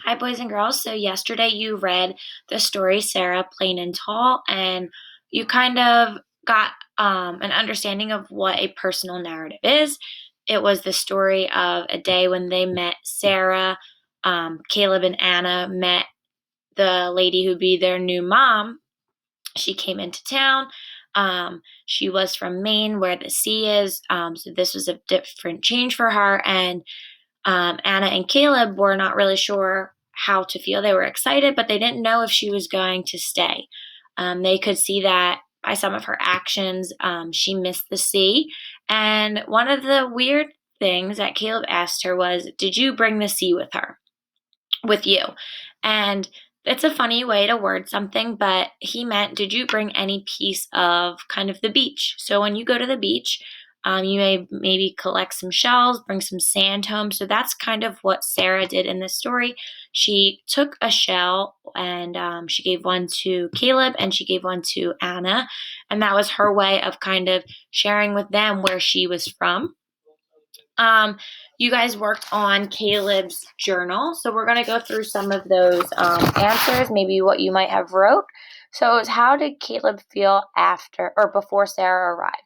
Hi, boys and girls. So, yesterday you read the story Sarah, Plain and Tall, and you kind of got an understanding of what a personal narrative is. It was the story of a day when they met Sarah, Caleb, and Anna met the lady who'd be their new mom. She came into town. She was from Maine, where the sea is. So, this was a different change for her. And Anna and Caleb were not really sure how to feel. They were excited, but they didn't know if she was going to stay. They could see that by some of her actions. She missed the sea. And one of the weird things that Caleb asked her was, "Did you bring the sea with her, with you?" And it's a funny way to word something, but he meant, did you bring any piece of kind of the beach? So when you go to the beach, you may maybe collect some shells, bring some sand home. So that's kind of what Sarah did in this story. She took a shell and she gave one to Caleb and she gave one to Anna. And that was her way of kind of sharing with them where she was from. Um, you guys worked on Caleb's journal, so we're going to go through some of those answers, maybe what you might have wrote. So it was, how did Caleb feel after or before Sarah arrived?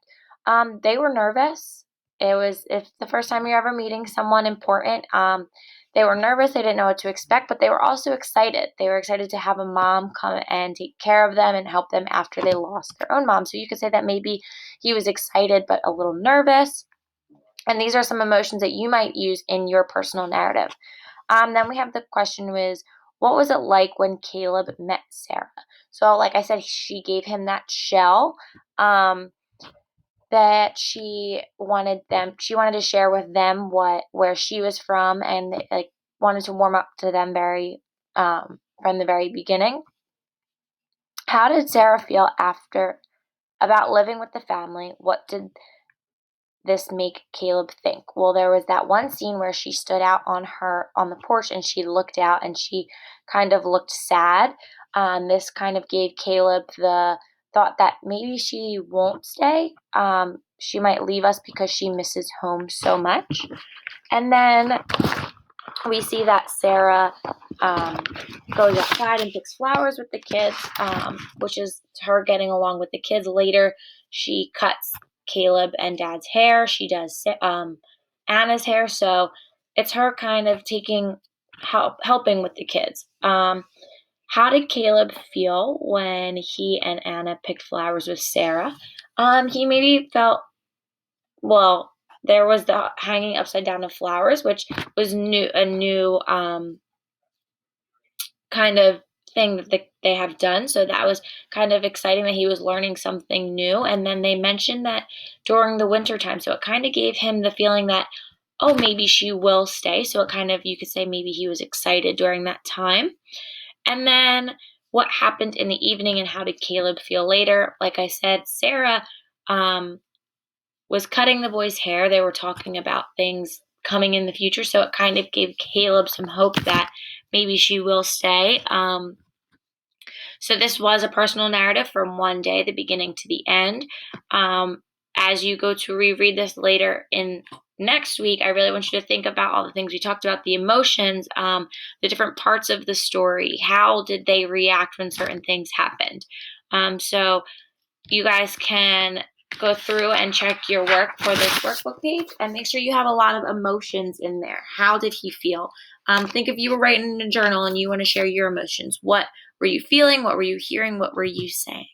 They were nervous. It was if the first time you're ever meeting someone important. They were nervous. They didn't know what to expect, but they were also excited. They were excited to have a mom come and take care of them and help them after they lost their own mom. So you could say that maybe he was excited but a little nervous. And these are some emotions that you might use in your personal narrative. Then we have the question was, what was it like when Caleb met Sarah? So, like I said, she gave him that shell that she wanted to share with them where she was from, and like wanted to warm up to them very from the very beginning. How did Sarah feel after about living with the family? What did this make Caleb think? Well, there was that one scene where she stood out on the porch and she looked out and she kind of looked sad. This kind of gave Caleb the thought that maybe she won't stay. She might leave us because she misses home so much. And then we see that Sarah goes outside and picks flowers with the kids, which is her getting along with the kids. Later, she cuts Caleb and Dad's hair. She does Anna's hair. So it's her kind of helping with the kids. How did Caleb feel when he and Anna picked flowers with Sarah? He maybe felt, well, there was the hanging upside down of flowers, which was a new kind of thing that they have done. So that was kind of exciting that he was learning something new. And then they mentioned that during the winter time. So it kind of gave him the feeling that, oh, maybe she will stay. So it kind of, you could say maybe he was excited during that time. And then what happened in the evening and how did Caleb feel later? Like I said, Sarah was cutting the boys' hair. They were talking about things coming in the future. So it kind of gave Caleb some hope that maybe she will stay. So this was a personal narrative from one day, the beginning to the end. As you go to reread this later in next week, I really want you to think about all the things we talked about, the emotions, the different parts of the story. How did they react when certain things happened? So you guys can go through and check your work for this workbook page and make sure you have a lot of emotions in there. How did he feel? Think if you were writing in a journal and you want to share your emotions. What were you feeling? What were you hearing? What were you saying?